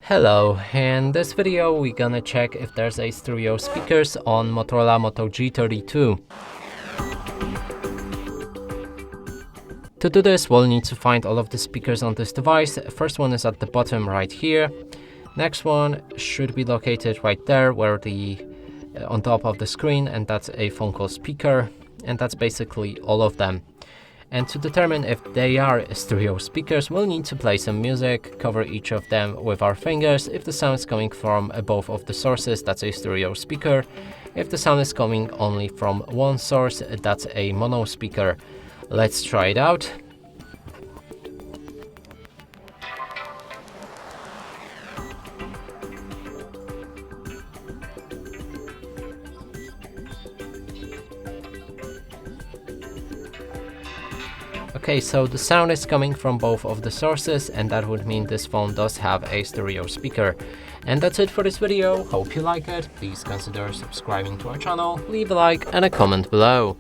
Hello, in this video we're gonna check if there's a stereo speakers on Motorola Moto G32. To do this, we'll need to find all of the speakers on this device. First one is at the bottom right here. Next one should be located right there where on top of the screen, and that's a phone call speaker, and that's basically all of them. And to determine if they are stereo speakers, we'll need to play some music, cover each of them with our fingers. If the sound is coming from both of the sources, that's a stereo speaker. If the sound is coming only from one source, that's a mono speaker. Let's try it out. Okay, so the sound is coming from both of the sources, and that would mean this phone does have a stereo speaker. And that's it for this video. Hope you like it. Please consider subscribing to our channel, leave a like and a comment below.